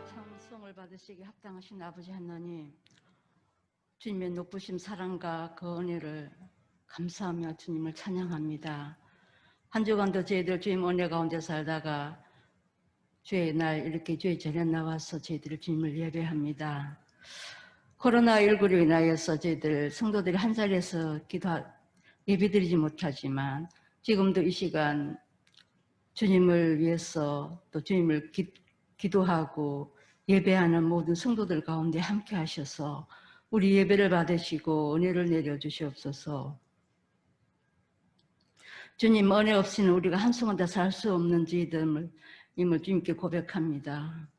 찬송을 받으시기 합당하신 아버지 하나님, 주님의 높으심 사랑과 그 은혜를 감사하며 주님을 찬양합니다. 한 주간도 저희들 주님 은혜 가운데 살다가 주의 날 이렇게 주의 전에 나와서 저희들 주님을 예배합니다. 코로나19로 인하여서 저희들 성도들이 한 자리에서 예배드리지 못하지만 지금도 이 시간 주님을 위해서 또 주님을 기도하고 예배하는 모든 성도들 가운데 함께 하셔서 우리 예배를 받으시고 은혜를 내려주시옵소서. 주님 은혜 없이는 우리가 한순간 다 살 수 없는 저희들임을 주님께 고백합니다.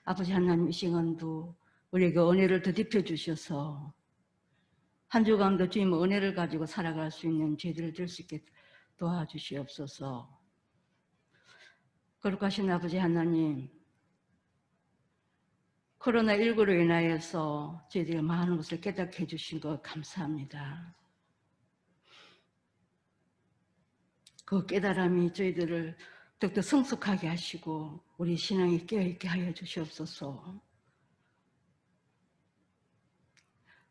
아버지 하나님, 이 시간도 우리에게 은혜를 더딥혀 주셔서 한 주간도 주님 은혜를 가지고 살아갈 수 있는 저희들을 될 수 있게 도와주시옵소서. 거룩하신 아버지 하나님, 코로나19로 인하여서 저희들이 많은 것을 깨닫게 해주신 것 감사합니다. 그 깨달음이 저희들을 더욱더 성숙하게 하시고 우리 신앙이 깨어있게 하여 주시옵소서.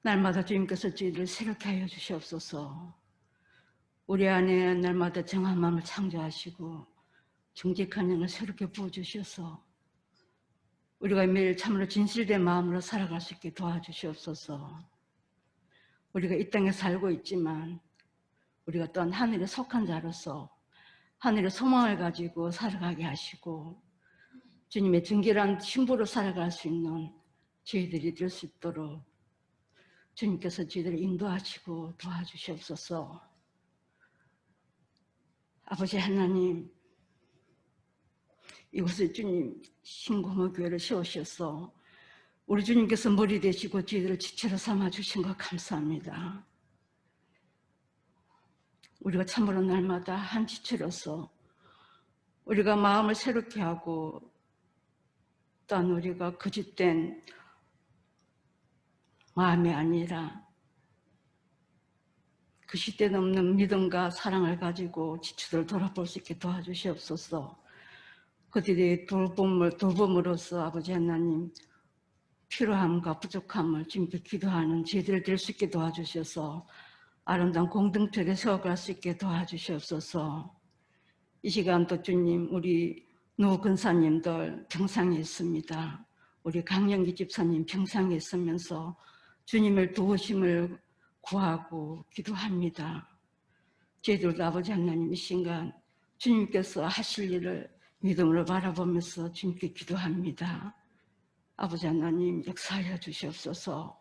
날마다 주님께서 저희들을 새롭게 하여 주시옵소서. 우리 안에 날마다 정한 마음을 창조하시고 정직한 영을 새롭게 부어주셔서 우리가 매일 참으로 진실된 마음으로 살아갈 수 있게 도와주시옵소서. 우리가 이 땅에 살고 있지만 우리가 또한 하늘에 속한 자로서 하늘의 소망을 가지고 살아가게 하시고 주님의 정결한 신부로 살아갈 수 있는 저희들이 될 수 있도록 주님께서 저희들을 인도하시고 도와주시옵소서. 아버지 하나님, 이곳에 주님 신공허교회를 세우셔서 우리 주님께서 머리 되시고 저희들을 지체로 삼아주신 것 감사합니다. 우리가 참으로 날마다 한 지체로서 우리가 마음을 새롭게 하고 또한 우리가 거짓된 마음이 아니라 그 시대 넘는 믿음과 사랑을 가지고 지체들을 돌아볼 수 있게 도와주시옵소서. 그들이 돌봄으로써 아버지 하나님 필요함과 부족함을 주님께 기도하는 저희들 될 수 있게 도와주셔서 아름다운 공동체를 세워갈 수 있게 도와주시옵소서. 이 시간도 주님, 우리 노 근사님들 병상에 있습니다. 우리 강영기 집사님 병상에 있으면서 주님을 도우심을 구하고 기도합니다. 저희들도 아버지 하나님 이 시간 주님께서 하실 일을 믿음으로 바라보면서 주님께 기도합니다. 아버지 하나님 역사하여 주시옵소서.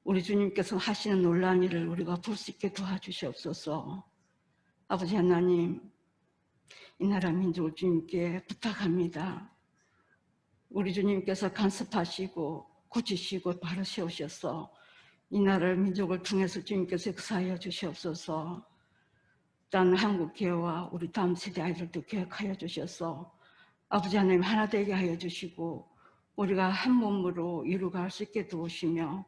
우리 주님께서 하시는 놀라운 일을 우리가 볼 수 있게 도와주시옵소서. 아버지 하나님, 이 나라 민족을 주님께 부탁합니다. 우리 주님께서 간섭하시고 고치시고 바로 세우셔서 이 나라를 민족을 통해서 주님께서 역사하여 주시옵소서. 또한 한국 교회와 우리 다음 세대 아이들도 교육하여 주셔서 아버지 하나님 하나 되게 하여 주시고 우리가 한 몸으로 이루어갈 수 있게 도우시며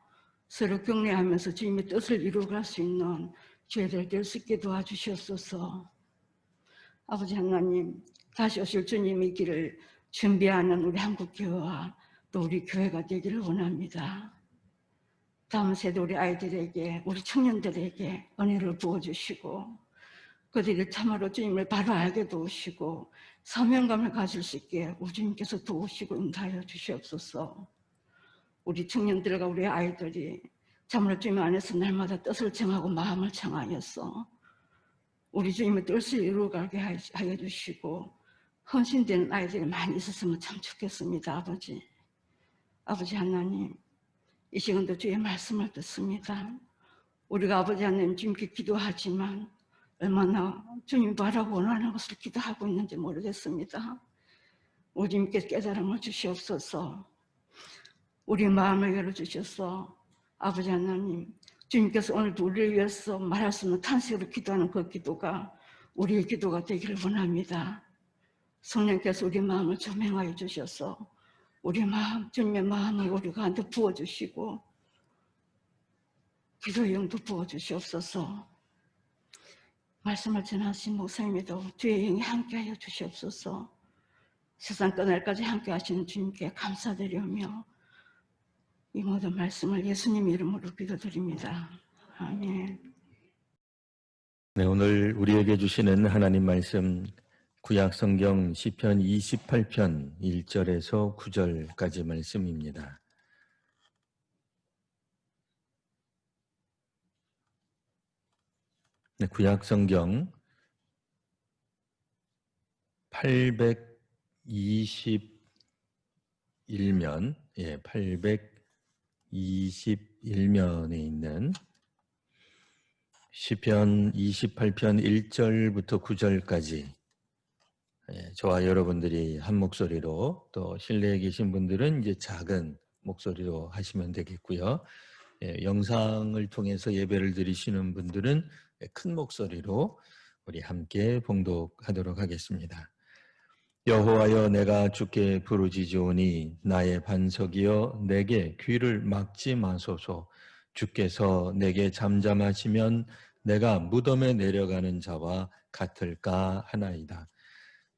서로 격려하면서 주님의 뜻을 이루어갈 수 있는 저희들 될 수 있게 도와주시옵소서. 아버지 하나님, 다시 오실 주님의 길을 준비하는 우리 한국교회와 또 우리 교회가 되기를 원합니다. 다음 세대 우리 아이들에게, 우리 청년들에게 은혜를 부어주시고 그들이 참으로 주님을 바로 알게 도우시고 사명감을 가질 수 있게 우리 주님께서 도우시고 인도하여 주시옵소서. 우리 청년들과 우리 아이들이 참으로 주님 안에서 날마다 뜻을 정하고 마음을 정하여서 우리 주님의 뜻을 이루어가게 하여 주시고 헌신되는 아이들이 많이 있었으면 참 좋겠습니다. 아버지 하나님, 이 시간도 주의 말씀을 듣습니다. 우리가 아버지 하나님 주님께 기도하지만 얼마나 주님 바라고 원하는 것을 기도하고 있는지 모르겠습니다. 우리 주님께 깨달음을 주시옵소서. 우리 마음을 열어주셔서 아버지 하나님, 주님께서 오늘도 우리를 위해서 말할 수 없는 탄식으로 기도하는 그 기도가 우리의 기도가 되기를 원합니다. 성령께서 우리 마음을 조명하여 주셔서 우리 마음, 주님의 마음을 우리가 한테 부어주시고 기도의 영도 부어주시옵소서. 말씀을 전하신 목사님에도 주의 영이 함께하여 주시옵소서. 세상 끝날까지 함께 하시는 주님께 감사드리며 이 모든 말씀을 예수님 이름으로 기도드립니다. 아멘. 네, 오늘 우리에게 주시는 하나님 말씀 구약 성경 시편 28편 1절에서 9절까지 말씀입니다. 네, 구약 성경 821면, 821면에 있는 시편 28편 1절부터 9절까지 저와 여러분들이 한 목소리로, 또 실내에 계신 분들은 이제 작은 목소리로 하시면 되겠고요. 영상을 통해서 예배를 드리시는 분들은 큰 목소리로 우리 함께 봉독하도록 하겠습니다. 여호와여, 내가 주께 부르짖으오니 나의 반석이여 내게 귀를 막지 마소서. 주께서 내게 잠잠하시면 내가 무덤에 내려가는 자와 같을까 하나이다.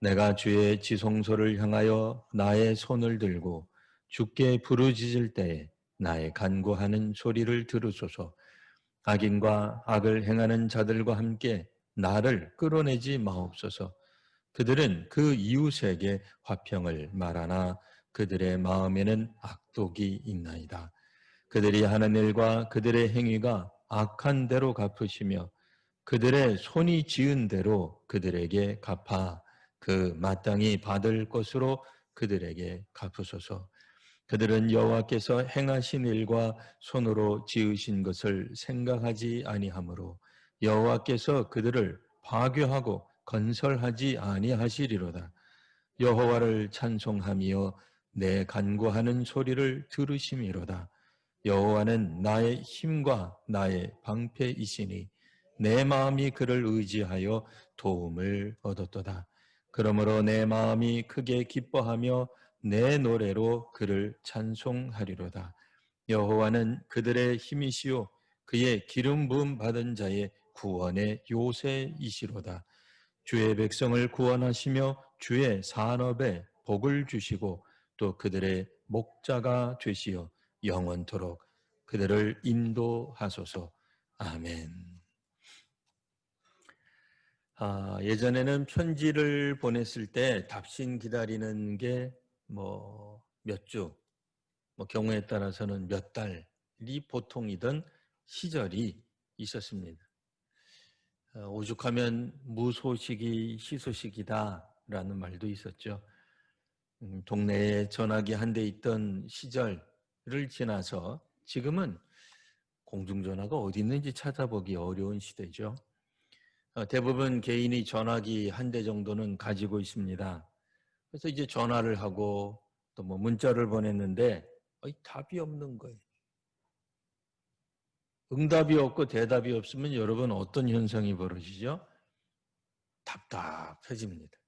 내가 주의 지성소를 향하여 나의 손을 들고 주께 부르짖을 때에 나의 간구하는 소리를 들으소서. 악인과 악을 행하는 자들과 함께 나를 끌어내지 마옵소서. 그들은 그 이웃에게 화평을 말하나 그들의 마음에는 악독이 있나이다. 그들이 하는 일과 그들의 행위가 악한 대로 갚으시며 그들의 손이 지은 대로 그들에게 갚아 그 마땅히 받을 것으로 그들에게 갚으소서. 그들은 여호와께서 행하신 일과 손으로 지으신 것을 생각하지 아니하므로 여호와께서 그들을 파괴하고 건설하지 아니하시리로다. 여호와를 찬송하며 내 간구하는 소리를 들으심이로다. 여호와는 나의 힘과 나의 방패이시니 내 마음이 그를 의지하여 도움을 얻었도다. 그러므로 내 마음이 크게 기뻐하며 내 노래로 그를 찬송하리로다. 여호와는 그들의 힘이시요 그의 기름 부음 받은 자의 구원의 요새이시로다. 주의 백성을 구원하시며 주의 산업에 복을 주시고 또 그들의 목자가 되시어 영원토록 그들을 인도하소서. 아멘. 예전에는 편지를 보냈을 때 답신 기다리는 게 몇 주, 경우에 따라서는 몇 달이 보통이던 시절이 있었습니다. 오죽하면 무소식이 희소식이다라는 말도 있었죠. 동네에 전화기 한 대 있던 시절을 지나서 지금은 공중전화가 어디 있는지 찾아보기 어려운 시대죠. 대부분 개인이 전화기 한 대 정도는 가지고 있습니다. 그래서 이제 전화를 하고 또 문자를 보냈는데 답이 없는 거예요. 응답이 없고 대답이 없으면 여러분 어떤 현상이 벌어지죠? 답답해집니다.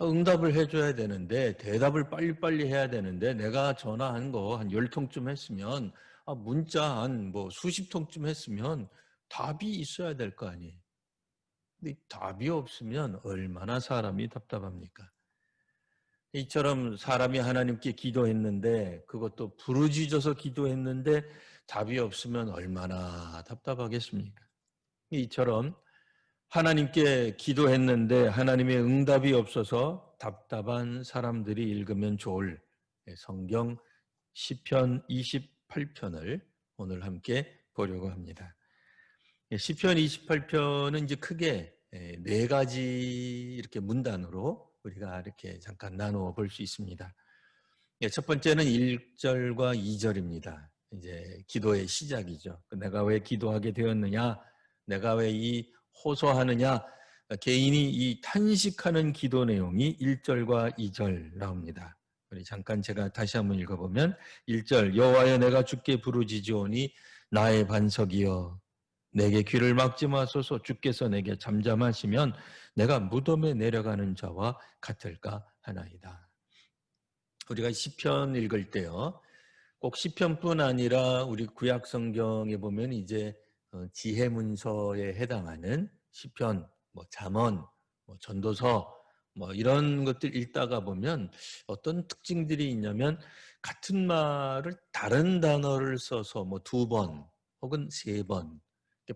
응답을 해줘야 되는데 대답을 빨리빨리 해야 되는데 내가 전화한 거 한 10통쯤 했으면 문자 한 수십 통쯤 했으면 답이 있어야 될 거 아니에요. 근데 답이 없으면 얼마나 사람이 답답합니까? 이처럼 사람이 하나님께 기도했는데 그것도 부르짖어서 기도했는데 답이 없으면 얼마나 답답하겠습니까? 이처럼 하나님께 기도했는데 하나님의 응답이 없어서 답답한 사람들이 읽으면 좋을 성경 시편 28편을 오늘 함께 보려고 합니다. 시편 28편은 이제 크게 네 가지 이렇게 문단으로 우리가 이렇게 잠깐 나누어 볼 수 있습니다. 첫 번째는 1절과 2절입니다. 이제 기도의 시작이죠. 내가 왜 기도하게 되었느냐? 내가 왜 이 호소하느냐? 개인이 이 탄식하는 기도 내용이 1절과 2절 나옵니다. 우리 잠깐 제가 다시 한번 읽어보면 1절 여호와여 내가 주께 부르짖으오니 나의 반석이여 내게 귀를 막지 마소서. 주께서 내게 잠잠하시면 내가 무덤에 내려가는 자와 같을까 하나이다. 우리가 시편 읽을 때요, 꼭 시편뿐 아니라 우리 구약 성경에 보면 이제 지혜 문서에 해당하는 시편, 잠언, 전도서 뭐 이런 것들 읽다가 보면 어떤 특징들이 있냐면 같은 말을 다른 단어를 써서 뭐 2번 혹은 3번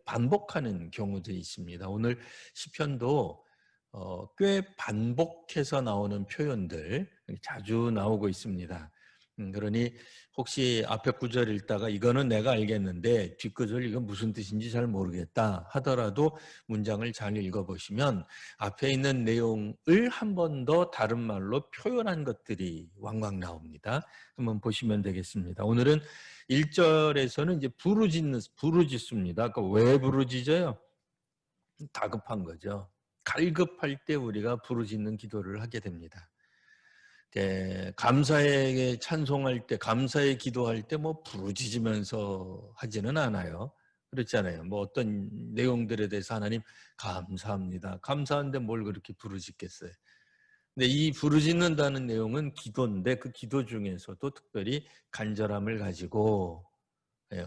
반복하는 경우들이 있습니다. 오늘 시편도 꽤 반복해서 나오는 표현들 자주 나오고 있습니다. 그러니 혹시 앞에 구절 읽다가 이거는 내가 알겠는데 뒷구절 이건 무슨 뜻인지 잘 모르겠다 하더라도 문장을 잘 읽어보시면 앞에 있는 내용을 한 번 더 다른 말로 표현한 것들이 왕왕 나옵니다. 한번 보시면 되겠습니다. 오늘은 1절에서는 이제 부르짖습니다. 왜 부르짖어요? 다급한 거죠. 갈급할 때 우리가 부르짖는 기도를 하게 됩니다. 감사에 찬송할 때, 감사에 기도할 때 뭐 부르짖으면서 하지는 않아요. 그렇잖아요. 뭐 어떤 내용들에 대해서 하나님 감사합니다. 감사한데 뭘 그렇게 부르짖겠어요. 근데 이 부르짖는다는 내용은 기도인데 그 기도 중에서도 특별히 간절함을 가지고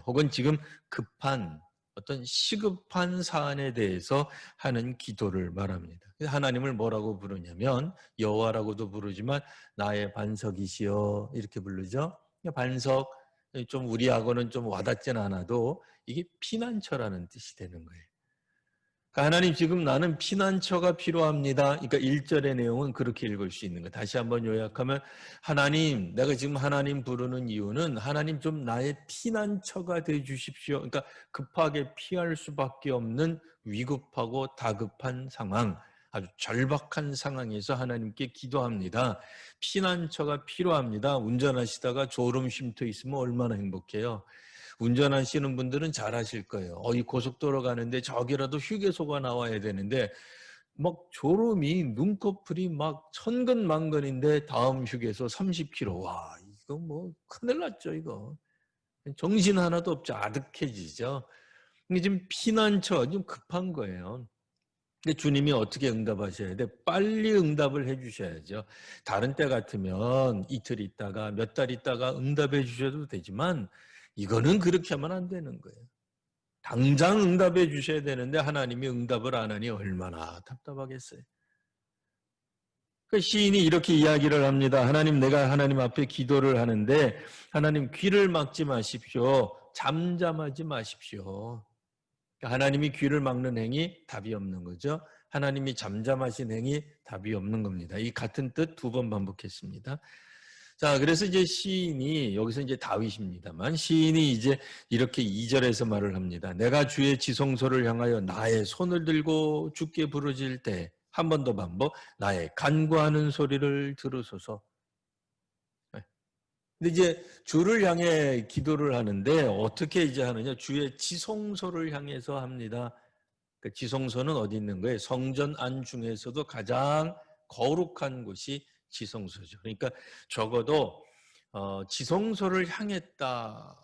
혹은 지금 급한 어떤 시급한 사안에 대해서 하는 기도를 말합니다. 하나님을 뭐라고 부르냐면 여호와라고도 부르지만 나의 반석이시여 이렇게 부르죠. 반석 좀 우리하고는 좀 와닿진 않아도 이게 피난처라는 뜻이 되는 거예요. 그러니까 하나님 지금 나는 피난처가 필요합니다. 그러니까 1절의 내용은 그렇게 읽을 수 있는 거예요. 다시 한번 요약하면 하나님, 내가 지금 하나님 부르는 이유는 하나님 좀 나의 피난처가 돼 주십시오. 그러니까 급하게 피할 수밖에 없는 위급하고 다급한 상황, 아주 절박한 상황에서 하나님께 기도합니다. 피난처가 필요합니다. 운전하시다가 졸음 쉼터 있으면 얼마나 행복해요. 운전하시는 분들은 잘 아실 거예요. 이 고속도로 가는데 저기라도 휴게소가 나와야 되는데 막 졸음이 눈꺼풀이 막 천근만근인데 다음 휴게소 30km. 와, 이거 뭐 큰일 났죠, 이거. 정신 하나도 없죠. 아득해지죠. 이게 지금 피난처 좀 급한 거예요. 근데 주님이 어떻게 응답하셔야 돼? 빨리 응답을 해 주셔야죠. 다른 때 같으면 이틀 있다가 몇 달 있다가 응답해 주셔도 되지만 이거는 그렇게 하면 안 되는 거예요. 당장 응답해 주셔야 되는데 하나님이 응답을 안 하니 얼마나 답답하겠어요. 그 시인이 이렇게 이야기를 합니다. 하나님, 내가 하나님 앞에 기도를 하는데 하나님 귀를 막지 마십시오. 잠잠하지 마십시오. 하나님이 귀를 막는 행위 답이 없는 거죠. 하나님이 잠잠하신 행위 답이 없는 겁니다. 이 같은 뜻 2번 반복했습니다. 자, 그래서 이제 시인이 여기서 이제 다윗입니다만 시인이 이제 이렇게 2절에서 말을 합니다. 내가 주의 지성소를 향하여 나의 손을 들고 주께 부르짖을 때 한 번 더 반복 나의 간구하는 소리를 들으소서. 근데 이제 주를 향해 기도를 하는데 어떻게 이제 하느냐? 주의 지성소를 향해서 합니다. 그 지성소는 어디 있는 거예요? 성전 안 중에서도 가장 거룩한 곳이 지성소죠. 그러니까 적어도 지성소를 향했다.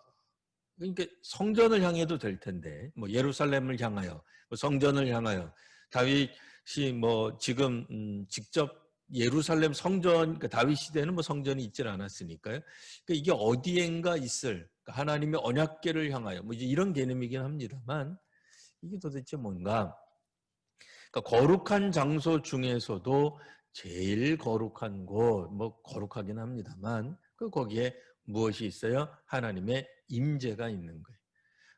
그러니까 성전을 향해도 될 텐데, 뭐 예루살렘을 향하여, 뭐 성전을 향하여 다윗이 뭐 지금 직접 예루살렘 성전, 그러니까 다윗 시대는 뭐 성전이 있질 않았으니까요. 그러니까 이게 어디엔가 있을 그러니까 하나님의 언약궤를 향하여, 뭐 이제 이런 개념이긴 합니다만 이게 도대체 뭔가? 그러니까 거룩한 장소 중에서도 제일 거룩한 곳, 뭐 거룩하긴 합니다만 거기에 무엇이 있어요? 하나님의 임재가 있는 거예요.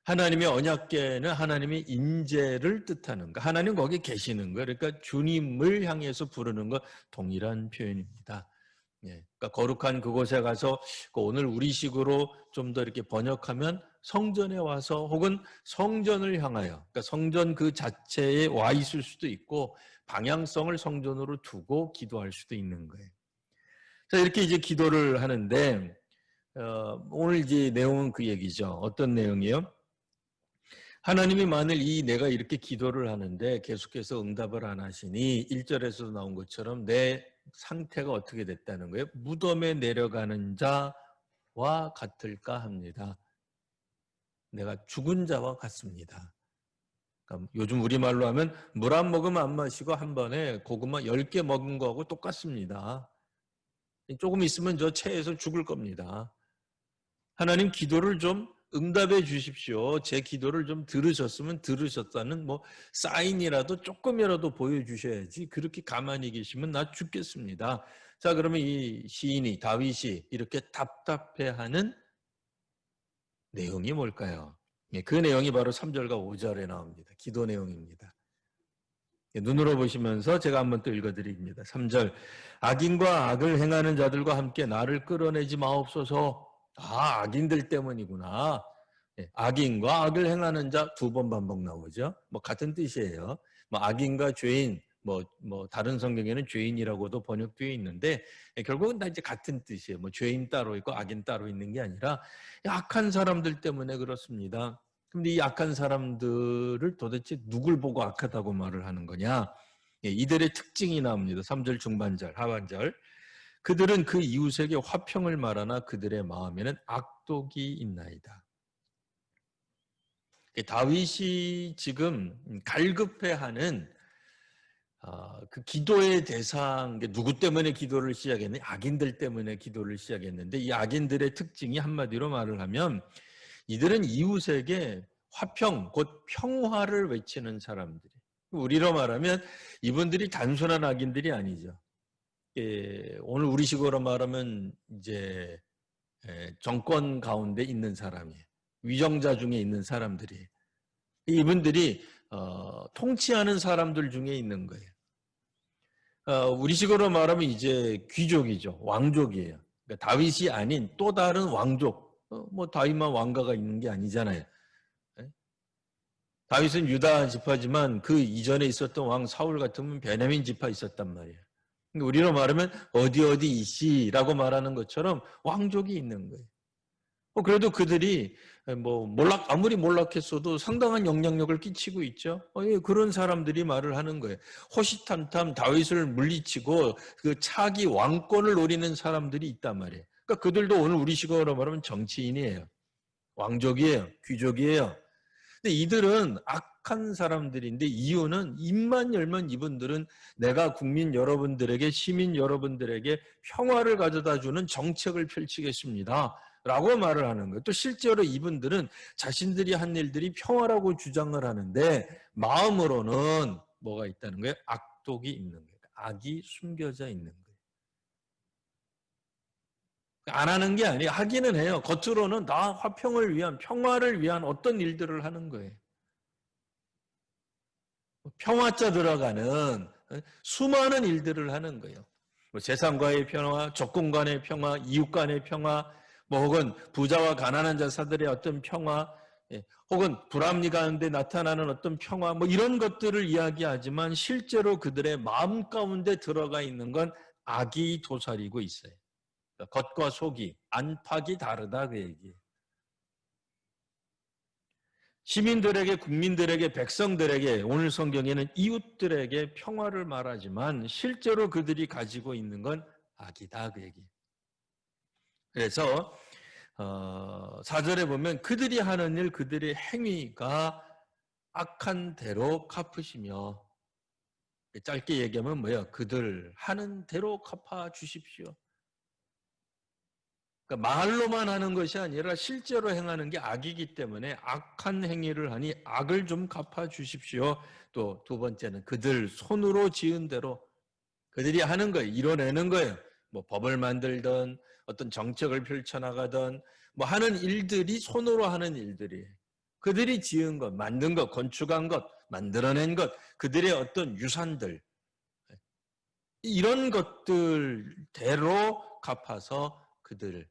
하나님의 언약궤는 하나님의 임재를 뜻하는 거. 하나님 거기 계시는 거예요. 그러니까 주님을 향해서 부르는 것 동일한 표현입니다. 예, 그러니까 거룩한 그곳에 가서 오늘 우리식으로 좀 더 이렇게 번역하면 성전에 와서 혹은 성전을 향하여, 그러니까 성전 그 자체에 와 있을 수도 있고 방향성을 성전으로 두고 기도할 수도 있는 거예요. 자, 이렇게 이제 기도를 하는데 오늘 이제 내용은 그 얘기죠. 어떤 내용이요? 하나님이 만일 내가 이렇게 기도를 하는데 계속해서 응답을 안 하시니 1절에서 나온 것처럼 내 상태가 어떻게 됐다는 거예요? 무덤에 내려가는 자와 같을까 합니다. 내가 죽은 자와 같습니다. 그러니까 요즘 우리말로 하면 물 한 모금 안 마시고 한 번에 고구마 10개 먹은 거하고 똑같습니다. 조금 있으면 저 체에서 죽을 겁니다. 하나님 기도를 좀 응답해 주십시오. 제 기도를 좀 들으셨으면 들으셨다는 뭐 사인이라도 조금이라도 보여주셔야지 그렇게 가만히 계시면 나 죽겠습니다. 자, 그러면 이 시인이 다윗이 이렇게 답답해하는 내용이 뭘까요? 예, 그 내용이 바로 3절과 5절에 나옵니다. 기도 내용입니다. 예, 눈으로 보시면서 제가 한번 또 읽어드립니다. 3절 악인과 악을 행하는 자들과 함께 나를 끌어내지 마옵소서. 아, 악인들 때문이구나. 예, 악인과 악을 행하는 자 두 번 반복 나오죠. 뭐 같은 뜻이에요. 뭐 악인과 죄인, 뭐 다른 성경에는 죄인이라고도 번역되어 있는데 결국은 다 이제 같은 뜻이에요. 뭐 죄인 따로 있고 악인 따로 있는 게 아니라 악한 사람들 때문에 그렇습니다. 근데 이 악한 사람들을 도대체 누굴 보고 악하다고 말을 하는 거냐? 예, 이들의 특징이 나옵니다. 3절 중반절, 하반절. 그들은 그 이웃에게 화평을 말하나 그들의 마음에는 악독이 있나이다. 다윗이 지금 갈급해하는 그 기도의 대상, 누구 때문에 기도를 시작했느냐? 악인들 때문에 기도를 시작했는데 이 악인들의 특징이 한마디로 말을 하면 이들은 이웃에게 화평, 곧 평화를 외치는 사람들이. 우리로 말하면 이분들이 단순한 악인들이 아니죠. 예, 오늘 우리식으로 말하면 이제 정권 가운데 있는 사람이에요. 위정자 중에 있는 사람들이. 이분들이 통치하는 사람들 중에 있는 거예요. 우리식으로 말하면 이제 귀족이죠. 왕족이에요. 그러니까 다윗이 아닌 또 다른 왕족. 뭐 다윗만 왕가가 있는 게 아니잖아요. 다윗은 유다 지파지만 그 이전에 있었던 왕 사울 같으면 베냐민 지파 있었단 말이에요. 그러니까 우리로 말하면 어디 이씨라고 말하는 것처럼 왕족이 있는 거예요. 그래도 그들이 뭐 아무리 몰락했어도 상당한 영향력을 끼치고 있죠. 예, 그런 사람들이 말을 하는 거예요. 호시탐탐 다윗을 물리치고 그 차기 왕권을 노리는 사람들이 있단 말이에요. 그러니까 그들도 오늘 우리식으로 말하면 정치인이에요. 왕족이에요. 귀족이에요. 근데 이들은 악한 사람들인데 이유는 입만 열면 이분들은 내가 국민 여러분들에게 시민 여러분들에게 평화를 가져다 주는 정책을 펼치겠습니다. 라고 말을 하는 거예요. 또 실제로 이분들은 자신들이 한 일들이 평화라고 주장을 하는데 마음으로는 뭐가 있다는 거예요? 악독이 있는 거예요. 악이 숨겨져 있는 거예요. 안 하는 게 아니에요. 하기는 해요. 겉으로는 다 화평을 위한 평화를 위한 어떤 일들을 하는 거예요. 평화자 들어가는 수많은 일들을 하는 거예요. 뭐 세상과의 평화, 적군 간의 평화, 이웃 간의 평화, 뭐 혹은 부자와 가난한 자사들의 어떤 평화, 혹은 불합리 가운데 나타나는 어떤 평화, 뭐 이런 것들을 이야기하지만 실제로 그들의 마음 가운데 들어가 있는 건 악이 도사리고 있어요. 그러니까 겉과 속이, 안팎이 다르다 그 얘기예요. 시민들에게, 국민들에게, 백성들에게, 오늘 성경에는 이웃들에게 평화를 말하지만 실제로 그들이 가지고 있는 건 악이다 그 얘기예요. 그래서 4절에 보면 그들이 하는 일, 그들의 행위가 악한 대로 갚으시며, 짧게 얘기하면 뭐예요? 그들 하는 대로 갚아 주십시오. 그러니까 말로만 하는 것이 아니라 실제로 행하는 게 악이기 때문에 악한 행위를 하니 악을 좀 갚아 주십시오. 또 두 번째는 그들 손으로 지은 대로 그들이 하는 거예요. 이뤄내는 거예요. 뭐 법을 만들든 어떤 정책을 펼쳐나가든 뭐 하는 일들이 손으로 하는 일들이에요. 그들이 지은 것, 만든 것, 건축한 것, 만들어낸 것, 그들의 어떤 유산들 이런 것들대로 갚아서 그들에게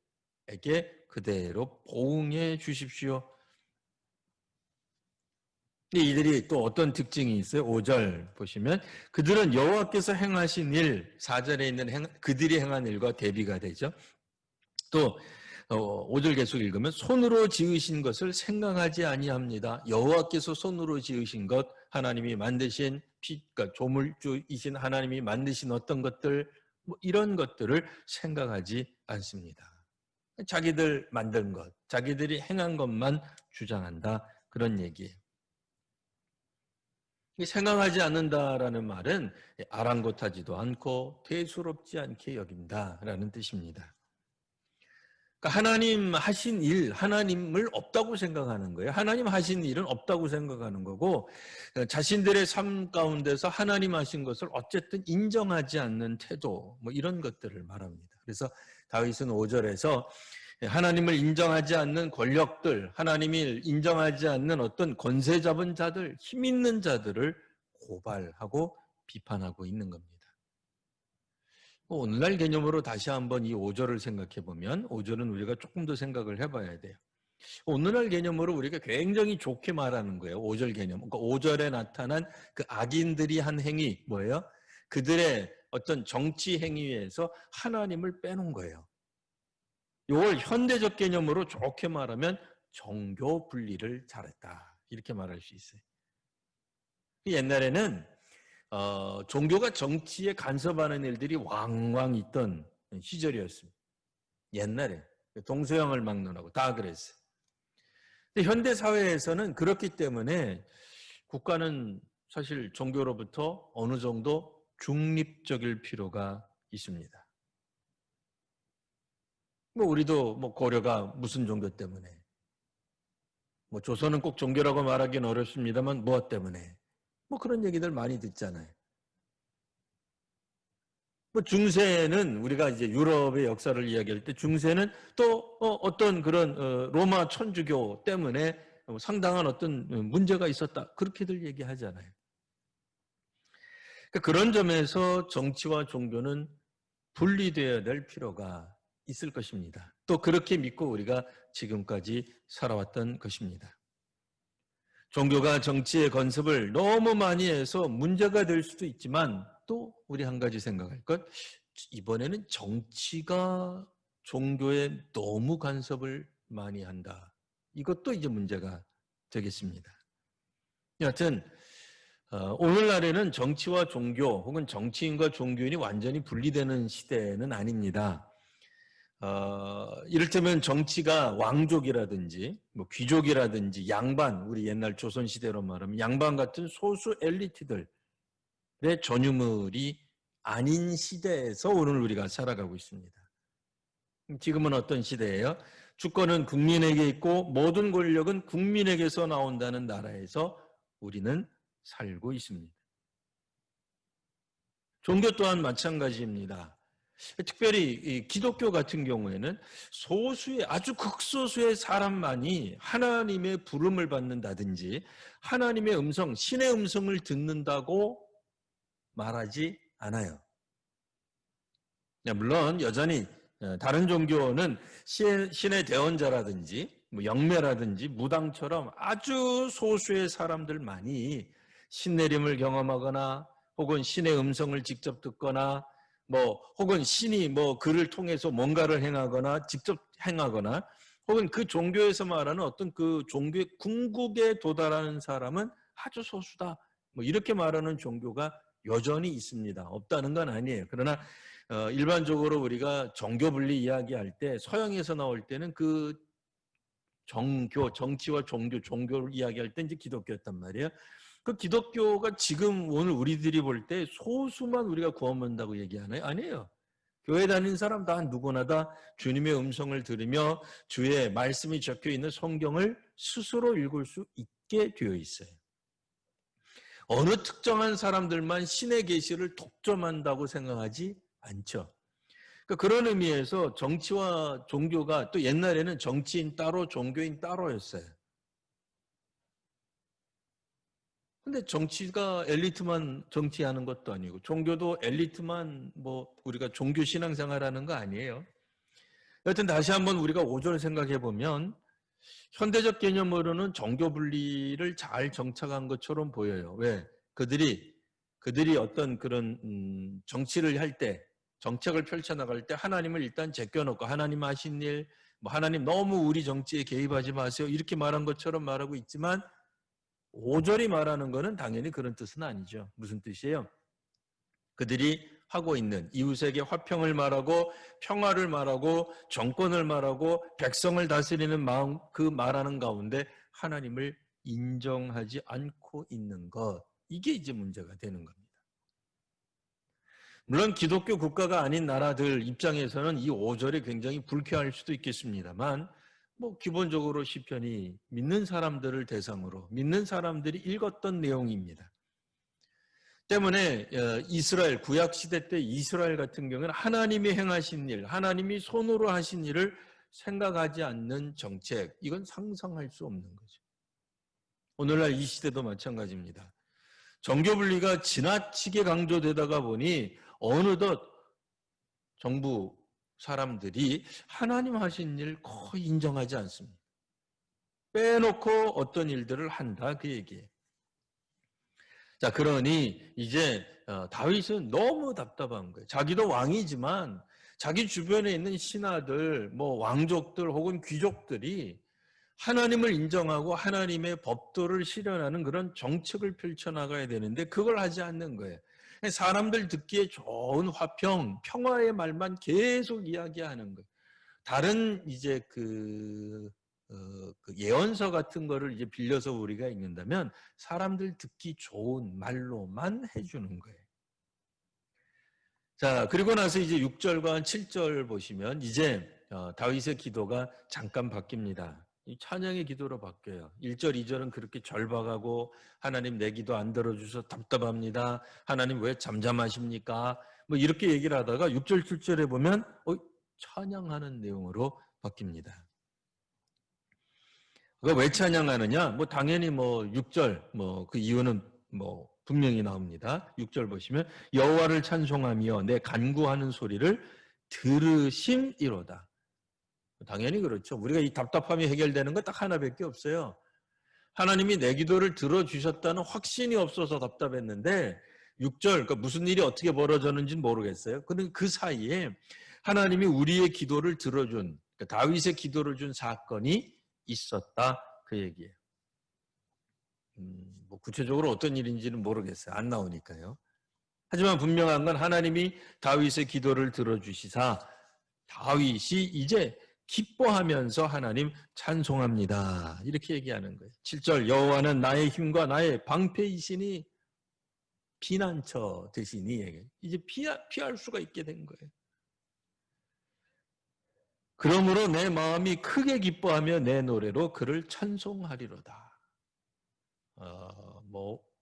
그대로 보응해 주십시오. 이들이 또 어떤 특징이 있어요? 5절 보시면 그들은 여호와께서 행하신 일, 4절에 있는 그들이 행한 일과 대비가 되죠. 또 5절 계속 읽으면 손으로 지으신 것을 생각하지 아니합니다. 여호와께서 손으로 지으신 것, 하나님이 만드신 그러니까 조물주이신 하나님이 만드신 어떤 것들, 뭐 이런 것들을 생각하지 않습니다. 자기들 만든 것, 자기들이 행한 것만 주장한다 그런 얘기예요. 생각하지 않는다라는 말은 아랑곳하지도 않고 대수롭지 않게 여긴다라는 뜻입니다. 그러니까 하나님 하신 일, 하나님을 없다고 생각하는 거예요. 하나님 하신 일은 없다고 생각하는 거고 자신들의 삶 가운데서 하나님 하신 것을 어쨌든 인정하지 않는 태도 뭐 이런 것들을 말합니다. 그래서 다윗은 5절에서 하나님을 인정하지 않는 권력들, 하나님을 인정하지 않는 어떤 권세 잡은 자들, 힘 있는 자들을 고발하고 비판하고 있는 겁니다. 오늘날 개념으로 다시 한번 이 5절을 생각해 보면 5절은 우리가 조금 더 생각을 해봐야 돼요. 오늘날 개념으로 우리가 굉장히 좋게 말하는 거예요. 5절 개념. 그러니까 5절에 나타난 그 악인들이 한 행위 뭐예요? 그들의 어떤 정치 행위에서 하나님을 빼놓은 거예요. 이걸 현대적 개념으로 좋게 말하면 종교 분리를 잘했다. 이렇게 말할 수 있어요. 옛날에는 종교가 정치에 간섭하는 일들이 왕왕 있던 시절이었습니다. 옛날에 동서양을 막론하고 다 그랬어요. 근데 현대 사회에서는 그렇기 때문에 국가는 사실 종교로부터 어느 정도 중립적일 필요가 있습니다. 뭐 우리도 뭐 고려가 무슨 종교 때문에, 뭐 조선은 꼭 종교라고 말하기는 어렵습니다만 무엇 때문에, 뭐 그런 얘기들 많이 듣잖아요. 뭐 중세는 우리가 이제 유럽의 역사를 이야기할 때 중세는 또 어떤 그런 로마 천주교 때문에 상당한 어떤 문제가 있었다. 그렇게들 얘기하잖아요. 그러니까 그런 점에서 정치와 종교는 분리되어야 될 필요가 있을 것입니다. 또 그렇게 믿고 우리가 지금까지 살아왔던 것입니다. 종교가 정치의 건습을 너무 많이 해서 문제가 될 수도 있지만 또 우리 한 가지 생각할 것, 이번에는 정치가 종교에 너무 간섭을 많이 한다. 이것도 이제 문제가 되겠습니다. 여하튼 오늘날에는 정치와 종교 혹은 정치인과 종교인이 완전히 분리되는 시대는 아닙니다. 이를테면 정치가 왕족이라든지 뭐 귀족이라든지 양반, 우리 옛날 조선시대로 말하면 양반 같은 소수 엘리트들의 전유물이 아닌 시대에서 오늘 우리가 살아가고 있습니다. 지금은 어떤 시대예요? 주권은 국민에게 있고 모든 권력은 국민에게서 나온다는 나라에서 우리는 살고 있습니다. 종교 또한 마찬가지입니다. 특별히 이 기독교 같은 경우에는 소수의 아주 극소수의 사람만이 하나님의 부름을 받는다든지 하나님의 음성, 신의 음성을 듣는다고 말하지 않아요. 물론 여전히 다른 종교는 신의 대언자라든지 뭐 영매라든지 무당처럼 아주 소수의 사람들만이 신내림을 경험하거나 혹은 신의 음성을 직접 듣거나 뭐 혹은 신이 뭐 그를 통해서 뭔가를 행하거나 직접 행하거나 혹은 그 종교에서 말하는 어떤 그 종교의 궁극에 도달하는 사람은 아주 소수다. 뭐 이렇게 말하는 종교가 여전히 있습니다. 없다는 건 아니에요. 그러나 일반적으로 우리가 종교 분리 이야기할 때 서양에서 나올 때는 그 정치와 종교를 이야기할 때 이제 기독교였단 말이에요. 그 기독교가 지금 오늘 우리들이 볼 때 소수만 우리가 구원받는다고 얘기하나요? 아니에요. 교회 다니는 사람 다 누구나 다 주님의 음성을 들으며 주의 말씀이 적혀 있는 성경을 스스로 읽을 수 있게 되어 있어요. 어느 특정한 사람들만 신의 계시를 독점한다고 생각하지 않죠. 그러니까 그런 의미에서 정치와 종교가 또 옛날에는 정치인 따로 종교인 따로였어요. 근데 정치가 엘리트만 정치하는 것도 아니고 종교도 엘리트만 뭐 우리가 종교 신앙생활하는 거 아니에요. 여튼 다시 한번 우리가 5절 생각해 보면 현대적 개념으로는 종교 분리를 잘 정착한 것처럼 보여요. 왜? 그들이 어떤 그런 정치를 할 때, 정책을 펼쳐나갈 때 하나님을 일단 제껴놓고 하나님 하신 일, 뭐 하나님 너무 우리 정치에 개입하지 마세요. 이렇게 말한 것처럼 말하고 있지만 5절이 말하는 것은 당연히 그런 뜻은 아니죠. 무슨 뜻이에요? 그들이 하고 있는 이웃에게 화평을 말하고 평화를 말하고 정권을 말하고 백성을 다스리는 마음, 그 말하는 가운데 하나님을 인정하지 않고 있는 것, 이게 이제 문제가 되는 겁니다. 물론 기독교 국가가 아닌 나라들 입장에서는 이 5절이 굉장히 불쾌할 수도 있겠습니다만 뭐 기본적으로 시편이 믿는 사람들을 대상으로 믿는 사람들이 읽었던 내용입니다. 때문에 이스라엘 구약 시대 때 이스라엘 같은 경우는 하나님이 행하신 일, 하나님이 손으로 하신 일을 생각하지 않는 정책, 이건 상상할 수 없는 거죠. 오늘날 이 시대도 마찬가지입니다. 정교 분리가 지나치게 강조되다가 보니 어느덧 정부 사람들이 하나님 하신 일 거의 인정하지 않습니다. 빼놓고 어떤 일들을 한다, 그 얘기예요. 자, 그러니 이제 다윗은 너무 답답한 거예요. 자기도 왕이지만 자기 주변에 있는 신하들, 뭐 왕족들 혹은 귀족들이 하나님을 인정하고 하나님의 법도를 실현하는 그런 정책을 펼쳐나가야 되는데 그걸 하지 않는 거예요. 사람들 듣기에 좋은 화평, 평화의 말만 계속 이야기하는 거예요. 다른 이제 그 예언서 같은 거를 이제 빌려서 우리가 읽는다면 사람들 듣기 좋은 말로만 해주는 거예요. 자, 그리고 나서 이제 6절과 7절 보시면 이제 다윗의 기도가 잠깐 바뀝니다. 이 찬양의 기도로 바뀌어요. 1절, 2절은 그렇게 절박하고 하나님 내 기도 안 들어주셔서 답답합니다. 하나님 왜 잠잠하십니까? 뭐 이렇게 얘기를 하다가 6절, 7절에 보면 찬양하는 내용으로 바뀝니다. 그거 왜 찬양하느냐? 뭐 당연히 뭐 6절 그 이유는 뭐 분명히 나옵니다. 6절 보시면 여호와를 찬송하며 내 간구하는 소리를 들으심이로다. 당연히 그렇죠. 우리가 이 답답함이 해결되는 거 딱 하나밖에 없어요. 하나님이 내 기도를 들어주셨다는 확신이 없어서 답답했는데 6절, 그러니까 무슨 일이 어떻게 벌어졌는지는 모르겠어요. 그런데 그 사이에 하나님이 우리의 기도를 들어준, 그러니까 다윗의 기도를 준 사건이 있었다, 그 얘기예요. 뭐 구체적으로 어떤 일인지는 모르겠어요. 안 나오니까요. 하지만 분명한 건 하나님이 다윗의 기도를 들어주시사 다윗이 이제 기뻐하면서 하나님 찬송합니다. 이렇게 얘기하는 거예요. 7절 여호와는 나의 힘과 나의 방패이시니 피난처 되시니 이제 피할 수가 있게 된 거예요. 그러므로 내 마음이 크게 기뻐하며 내 노래로 그를 찬송하리로다.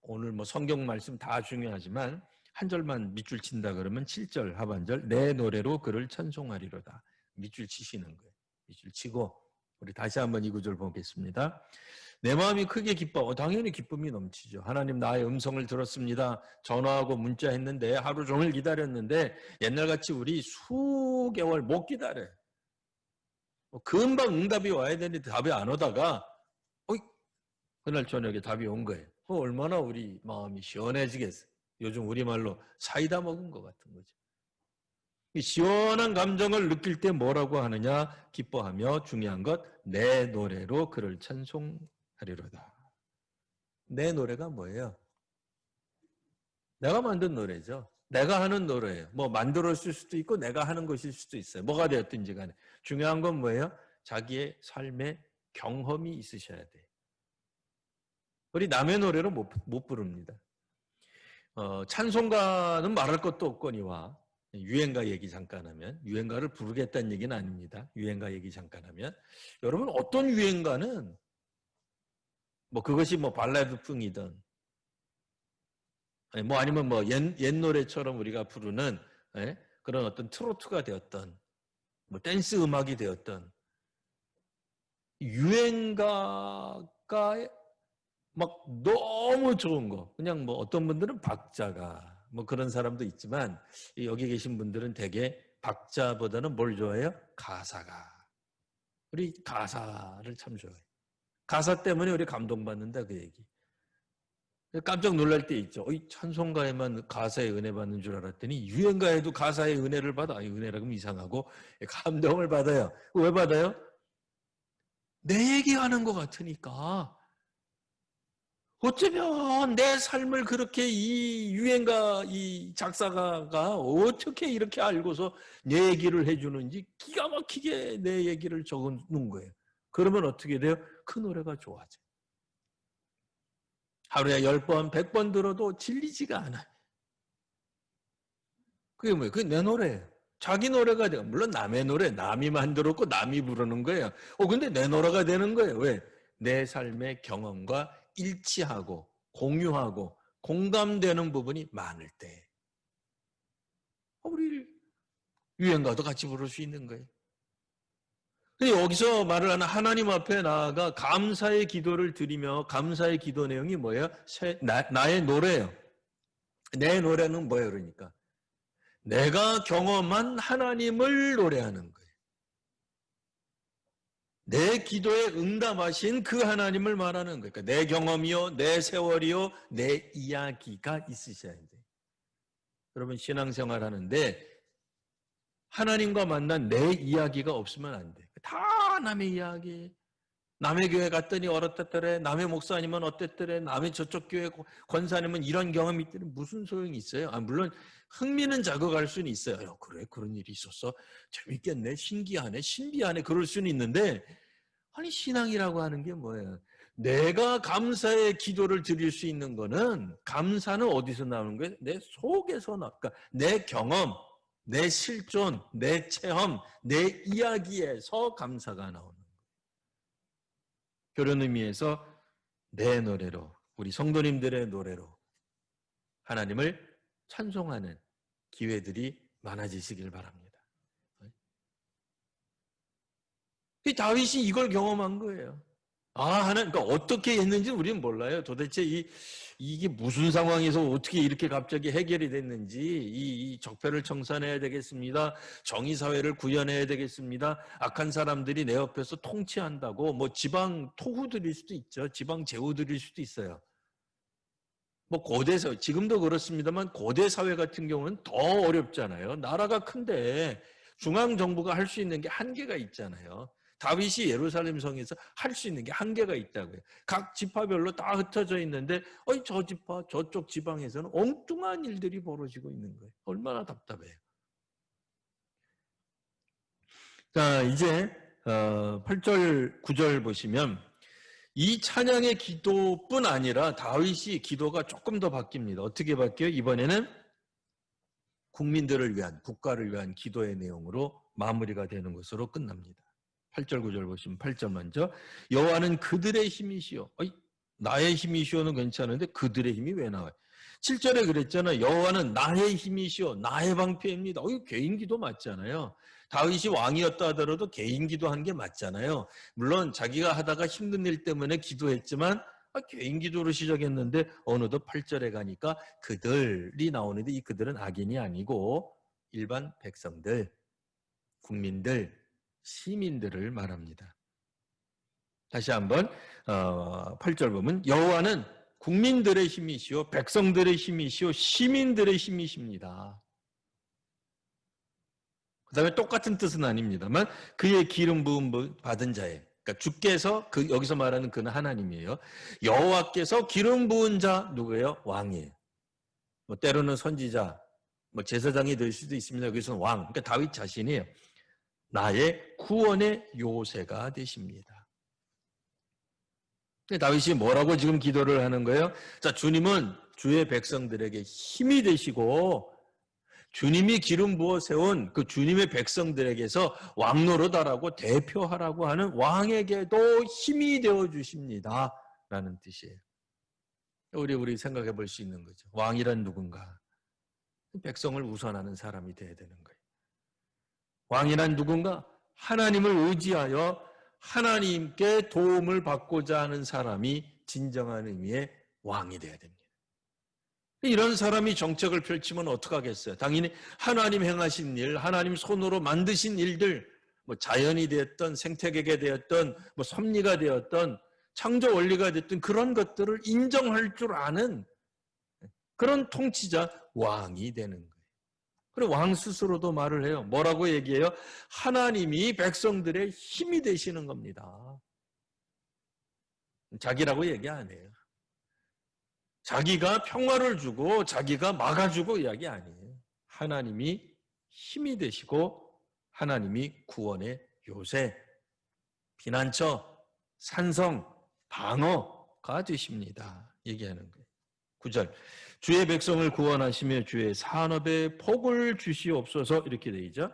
오늘 성경 말씀 다 중요하지만 한 절만 밑줄 친다 그러면 7절 하반절 내 노래로 그를 찬송하리로다. 밑줄 치시는 거예요. 밑줄 치고 우리 다시 한번 이 구절 보겠습니다. 내 마음이 크게 기뻐. 당연히 기쁨이 넘치죠. 하나님 나의 음성을 들었습니다. 전화하고 문자했는데 하루 종일 기다렸는데 옛날같이 우리 수개월 못 기다려요. 금방 응답이 와야 되는데 답이 안 오다가 그날 저녁에 답이 온 거예요. 얼마나 우리 마음이 시원해지겠어요. 요즘 우리말로 사이다 먹은 것 같은 거죠. 시원한 감정을 느낄 때 뭐라고 하느냐? 기뻐하며 중요한 것 내 노래로 그를 찬송하리로다. 내 노래가 뭐예요? 내가 만든 노래죠. 내가 하는 노래예요. 만들었을 수도 있고 내가 하는 것일 수도 있어요. 뭐가 되었든지 간에. 중요한 건 뭐예요? 자기의 삶의 경험이 있으셔야 돼요. 우리 남의 노래로 못 부릅니다. 찬송가는 말할 것도 없거니와 유행가 얘기 잠깐 하면 유행가를 부르겠다는 얘기는 아닙니다. 유행가 얘기 잠깐 하면 여러분 어떤 유행가는 그것이 발라드풍이든 아니면 옛 노래처럼 우리가 부르는 그런 어떤 트로트가 되었던 댄스 음악이 되었던 유행가가 너무 좋은 거 그냥 어떤 분들은 박자가 그런 사람도 있지만 여기 계신 분들은 대개 박자보다는 뭘 좋아해요? 가사가. 우리 가사를 참 좋아해요. 가사 때문에 우리 감동받는다 그 얘기. 깜짝 놀랄 때 있죠. 찬송가에만 가사에 은혜 받는 줄 알았더니 유행가에도 가사의 은혜를 받아. 은혜라고 하면 이상하고 감동을 받아요. 왜 받아요? 내 얘기하는 것 같으니까. 어쩌면 내 삶을 그렇게 이 유행가 이 작사가가 어떻게 이렇게 알고서 내 얘기를 해주는지 기가 막히게 내 얘기를 적어놓은 거예요. 그러면 어떻게 돼요? 그 노래가 좋아져요. 하루에 10번, 100번 들어도 질리지가 않아요. 그게 뭐예요? 그게 내 노래예요. 자기 노래가 돼요. 물론 남의 노래, 남이 만들었고 남이 부르는 거예요. 근데 내 노래가 되는 거예요. 왜? 내 삶의 경험과 일치하고 공유하고 공감되는 부분이 많을 때 우리 유행가도 같이 부를 수 있는 거예요. 근데 여기서 말을 하는 하나님 앞에 나아가 감사의 기도를 드리며 감사의 기도 내용이 뭐예요? 나의 노래예요. 내 노래는 뭐예요? 그러니까 내가 경험한 하나님을 노래하는 거예요. 내 기도에 응답하신 그 하나님을 말하는 거예요. 그러니까 내 경험이요, 내 세월이요, 내 이야기가 있으셔야 돼요. 여러분 신앙생활 하는데 하나님과 만난 내 이야기가 없으면 안 돼. 다 남의 이야기. 남의 교회 갔더니 어떻더래, 남의 목사님은 어땠더래, 남의 저쪽 교회 권사님은 이런 경험이 있더래. 무슨 소용이 있어요? 물론 흥미는 자극할 수는 있어요. 그래, 그런 일이 있었어. 재밌겠네, 신기하네, 신비하네, 그럴 수는 있는데 아니 신앙이라고 하는 게 뭐예요? 내가 감사의 기도를 드릴 수 있는 거는 감사는 어디서 나오는 거예요? 내 속에서 나. 그러니까 내 경험, 내 실존, 내 체험, 내 이야기에서 감사가 나오는 거예요. 그런 의미에서 내 노래로, 우리 성도님들의 노래로 하나님을 찬송하는 기회들이 많아지시길 바랍니다. 다윗이 이걸 경험한 거예요. 그러니까 어떻게 했는지 우리는 몰라요. 도대체 이게 무슨 상황에서 어떻게 이렇게 갑자기 해결이 됐는지, 이 적폐를 청산해야 되겠습니다. 정의사회를 구현해야 되겠습니다. 악한 사람들이 내 옆에서 통치한다고, 뭐 지방 토후들일 수도 있죠. 지방 제후들일 수도 있어요. 뭐 고대사회, 지금도 그렇습니다만 고대사회 같은 경우는 더 어렵잖아요. 나라가 큰데 중앙정부가 할 수 있는 게 한계가 있잖아요. 다윗이 예루살렘 성에서 할 수 있는 게 한계가 있다고요. 각 지파별로 다 흩어져 있는데 저 지파 저쪽 지방에서는 엉뚱한 일들이 벌어지고 있는 거예요. 얼마나 답답해요. 자, 이제 8절 9절 보시면 이 찬양의 기도뿐 아니라 다윗이 기도가 조금 더 바뀝니다. 어떻게 바뀌어요? 이번에는 국민들을 위한, 국가를 위한 기도의 내용으로 마무리가 되는 것으로 끝납니다. 8절 9절 보시면 8절 먼저 여호와는 그들의 힘이시오. 나의 힘이시오는 괜찮은데 그들의 힘이 왜 나와요? 7절에 그랬잖아요. 여호와는 나의 힘이시오. 나의 방패입니다. 개인 기도 맞잖아요. 다윗이 왕이었다 하더라도 개인 기도한 게 맞잖아요. 물론 자기가 하다가 힘든 일 때문에 기도했지만 개인 기도로 시작했는데 어느덧 8절에 가니까 그들이 나오는데 이 그들은 악인이 아니고 일반 백성들, 국민들, 시민들을 말합니다. 다시 한번 8절 보면 여호와는 국민들의 힘이시오, 백성들의 힘이시오, 시민들의 힘이십니다. 그 다음에 똑같은 뜻은 아닙니다만 그의 기름 부음 받은 자의, 그러니까 주께서 여기서 말하는 그는 하나님이에요. 여호와께서 기름 부은 자 누구예요? 왕이에요. 뭐 때로는 선지자, 뭐 제사장이 될 수도 있습니다. 여기서는 왕. 그러니까 다윗 자신이에요. 나의 구원의 요새가 되십니다. 다윗이 뭐라고 지금 기도를 하는 거예요? 자, 주님은 주의 백성들에게 힘이 되시고 주님이 기름 부어 세운 그 주님의 백성들에게서 왕노릇하라고 대표하라고 하는 왕에게도 힘이 되어 주십니다. 라는 뜻이에요. 우리 생각해 볼 수 있는 거죠. 왕이란 누군가? 백성을 우선하는 사람이 되어야 되는 거예요. 왕이란 누군가? 하나님을 의지하여 하나님께 도움을 받고자 하는 사람이 진정한 의미의 왕이 되어야 됩니다. 이런 사람이 정책을 펼치면 어떡하겠어요? 당연히 하나님 행하신 일, 하나님 손으로 만드신 일들, 뭐 자연이 되었던 생태계가 되었던 뭐 섭리가 되었던 창조 원리가 됐던 그런 것들을 인정할 줄 아는 그런 통치자, 왕이 되는 거예요. 그리고 왕 스스로도 말을 해요. 뭐라고 얘기해요? 하나님이 백성들의 힘이 되시는 겁니다. 자기라고 얘기 안 해요. 자기가 평화를 주고 자기가 막아주고 이야기 아니에요. 하나님이 힘이 되시고 하나님이 구원의 요새, 피난처, 산성, 방어가 되십니다. 얘기하는 거예요. 9절 주의 백성을 구원하시며 주의 산업에 복을 주시옵소서 이렇게 되어 있죠.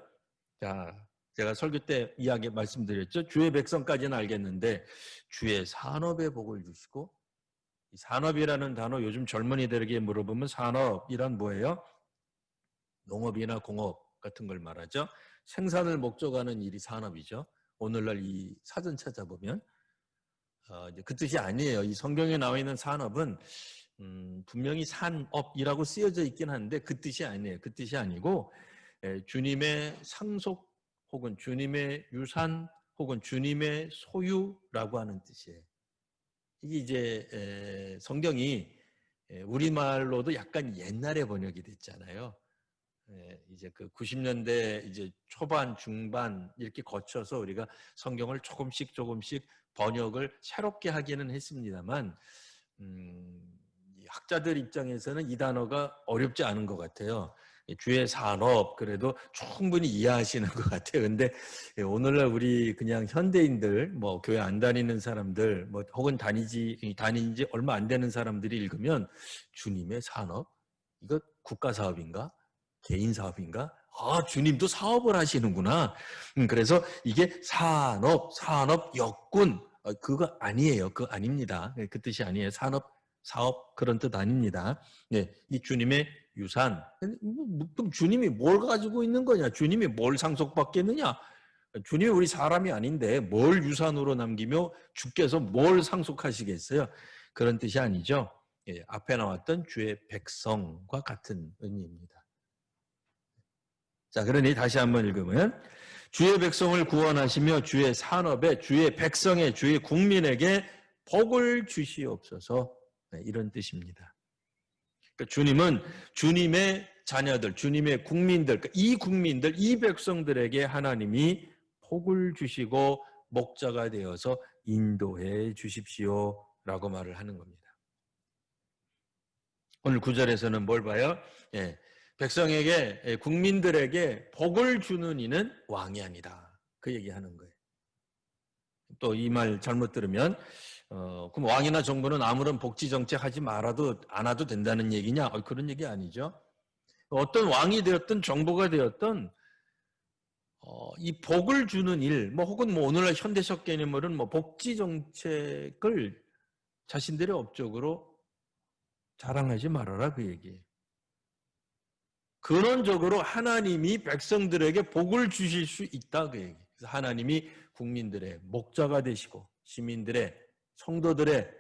자, 제가 설교 때 이야기 말씀드렸죠. 주의 백성까지는 알겠는데 주의 산업에 복을 주시고, 이 산업이라는 단어 요즘 젊은이들에게 물어보면 산업이란 뭐예요? 농업이나 공업 같은 걸 말하죠. 생산을 목적하는 일이 산업이죠. 오늘날 이 사전 찾아보면 이제 그 뜻이 아니에요. 이 성경에 나와 있는 산업은 분명히 산업이라고 쓰여져 있긴 한데 그 뜻이 아니에요. 그 뜻이 아니고 주님의 상속 혹은 주님의 유산 혹은 주님의 소유라고 하는 뜻이에요. 이게 이제 성경이 우리말로도 약간 옛날에 번역이 됐잖아요. 이제 그 90년대 이제 초반, 중반 이렇게 거쳐서 우리가 성경을 조금씩 번역을 새롭게 하기는 했습니다만, 이 학자들 입장에서는 이 단어가 어렵지 않은 것 같아요. 주의 산업 그래도 충분히 이해하시는 것 같아요. 근데 오늘날 우리 그냥 현대인들, 뭐 교회 안 다니는 사람들, 뭐 혹은 다닌 지 얼마 안 되는 사람들이 읽으면 주님의 산업, 이거 국가 사업인가? 개인 사업인가? 아, 주님도 사업을 하시는구나. 그래서 이게 산업, 역군, 그거 아니에요. 그거 아닙니다. 그 뜻이 아니에요. 산업, 사업 그런 뜻 아닙니다. 네, 이 주님의 유산. 그럼 주님이 뭘 가지고 있는 거냐? 주님이 뭘 상속받겠느냐? 주님이 우리 사람이 아닌데 뭘 유산으로 남기며 주께서 뭘 상속하시겠어요? 그런 뜻이 아니죠. 예, 앞에 나왔던 주의 백성과 같은 의미입니다. 자, 그러니 다시 한번 읽으면 주의 백성을 구원하시며 주의 산업에 주의 백성에 주의 국민에게 복을 주시옵소서. 네, 이런 뜻입니다. 그러니까 주님은 주님의 자녀들, 주님의 국민들, 그러니까 이 국민들, 이 백성들에게 하나님이 복을 주시고 목자가 되어서 인도해 주십시오라고 말을 하는 겁니다. 오늘 9절에서는 뭘 봐요? 예, 백성에게, 국민들에게 복을 주는 이는 왕이 아니다. 그 얘기하는 거예요. 또 이 말 잘못 들으면 그럼 왕이나 정부는 아무런 복지 정책 하지 말아도 안 와도 된다는 얘기냐? 그런 얘기 아니죠. 어떤 왕이 되었든 정부가 되었든 이 복을 주는 일, 뭐 혹은 뭐 오늘날 현대적 개념으로는 뭐 복지 정책을 자신들의 업적으로 자랑하지 말아라 그 얘기예요. 근원적으로 하나님이 백성들에게 복을 주실 수 있다 그 얘기. 그래서 하나님이 국민들의 목자가 되시고 시민들의 성도들의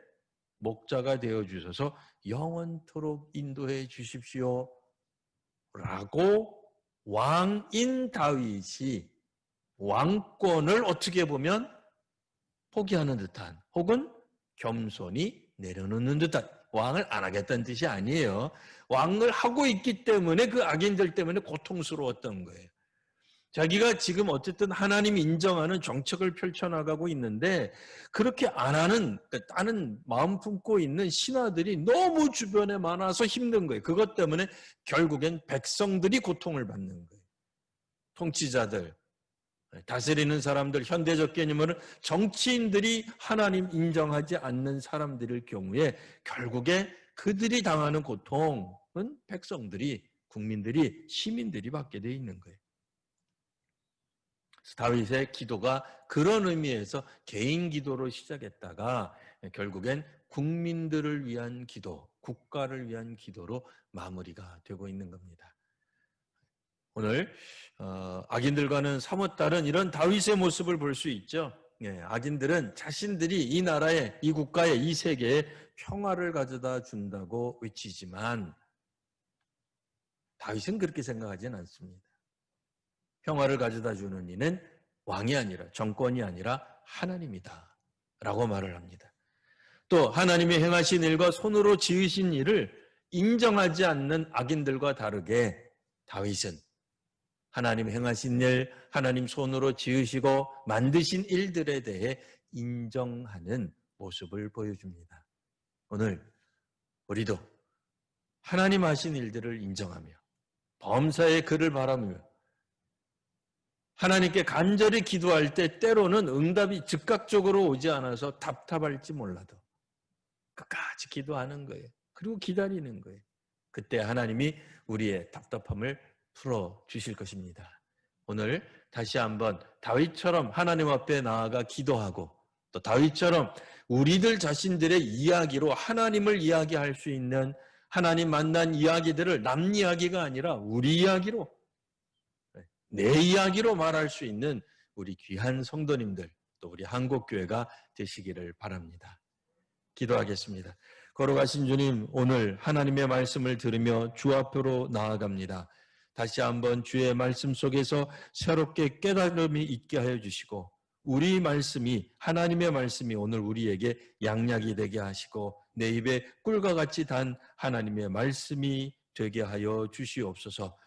목자가 되어 주셔서 영원토록 인도해 주십시오 라고 왕인 다윗이 왕권을 어떻게 보면 포기하는 듯한 혹은 겸손히 내려놓는 듯한, 왕을 안 하겠다는 뜻이 아니에요. 왕을 하고 있기 때문에 그 악인들 때문에 고통스러웠던 거예요. 자기가 지금 어쨌든 하나님이 인정하는 정책을 펼쳐나가고 있는데 그렇게 안 하는, 다른 마음 품고 있는 신하들이 너무 주변에 많아서 힘든 거예요. 그것 때문에 결국엔 백성들이 고통을 받는 거예요. 통치자들, 다스리는 사람들, 현대적 개념으로는 정치인들이 하나님 인정하지 않는 사람들일 경우에 결국에 그들이 당하는 고통은 백성들이, 국민들이, 시민들이 받게 되어 있는 거예요. 다윗의 기도가 그런 의미에서 개인 기도로 시작했다가 결국엔 국민들을 위한 기도, 국가를 위한 기도로 마무리가 되고 있는 겁니다. 오늘 악인들과는 사뭇 다른 이런 다윗의 모습을 볼 수 있죠. 예, 악인들은 자신들이 이 나라에, 이 국가에, 이 세계에 평화를 가져다 준다고 외치지만 다윗은 그렇게 생각하지는 않습니다. 평화를 가져다 주는 이는 왕이 아니라, 정권이 아니라 하나님이다 라고 말을 합니다. 또 하나님이 행하신 일과 손으로 지으신 일을 인정하지 않는 악인들과 다르게 다윗은 하나님 행하신 일, 하나님 손으로 지으시고 만드신 일들에 대해 인정하는 모습을 보여줍니다. 오늘 우리도 하나님 하신 일들을 인정하며 범사의 그를 바라며 하나님께 간절히 기도할 때 때로는 응답이 즉각적으로 오지 않아서 답답할지 몰라도 끝까지 기도하는 거예요. 그리고 기다리는 거예요. 그때 하나님이 우리의 답답함을 풀어주실 것입니다. 오늘 다시 한번 다윗처럼 하나님 앞에 나아가 기도하고 또 다윗처럼 우리들 자신들의 이야기로 하나님을 이야기할 수 있는 하나님 만난 이야기들을 남 이야기가 아니라 우리 이야기로, 내 이야기로 말할 수 있는 우리 귀한 성도님들, 또 우리 한국교회가 되시기를 바랍니다. 기도하겠습니다. 걸어가신 주님, 오늘 하나님의 말씀을 들으며 주 앞으로 나아갑니다. 다시 한번 주의 말씀 속에서 새롭게 깨달음이 있게 하여 주시고 우리 말씀이, 하나님의 말씀이 오늘 우리에게 양약이 되게 하시고 내 입에 꿀과 같이 단 하나님의 말씀이 되게 하여 주시옵소서.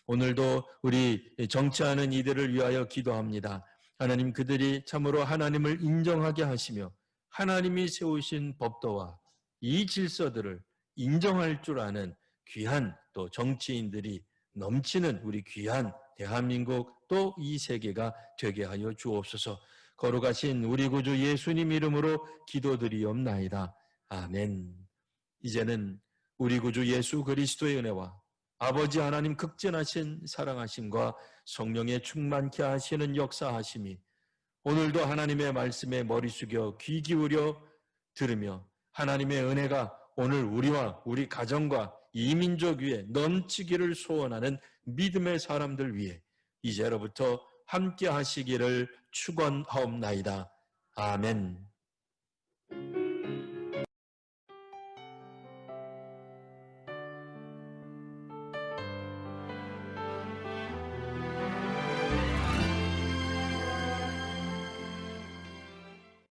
오늘도 우리 정치하는 이들을 위하여 기도합니다. 하나님, 그들이 참으로 하나님을 인정하게 하시며 하나님이 세우신 법도와 이 질서들을 인정할 줄 아는 귀한 또 정치인들이 넘치는 우리 귀한 대한민국 또 이 세계가 되게 하여 주옵소서. 거룩하신 우리 구주 예수님 이름으로 기도드리옵나이다. 아멘. 이제는 우리 구주 예수 그리스도의 은혜와 아버지 하나님 극진하신 사랑하심과 성령의 충만케 하시는 역사하심이 오늘도 하나님의 말씀에 머리 숙여 귀 기울여 들으며 하나님의 은혜가 오늘 우리와 우리 가정과 이 민족 위에 넘치기를 소원하는 믿음의 사람들 위에 이제로부터 함께 하시기를 축원하옵나이다. 아멘.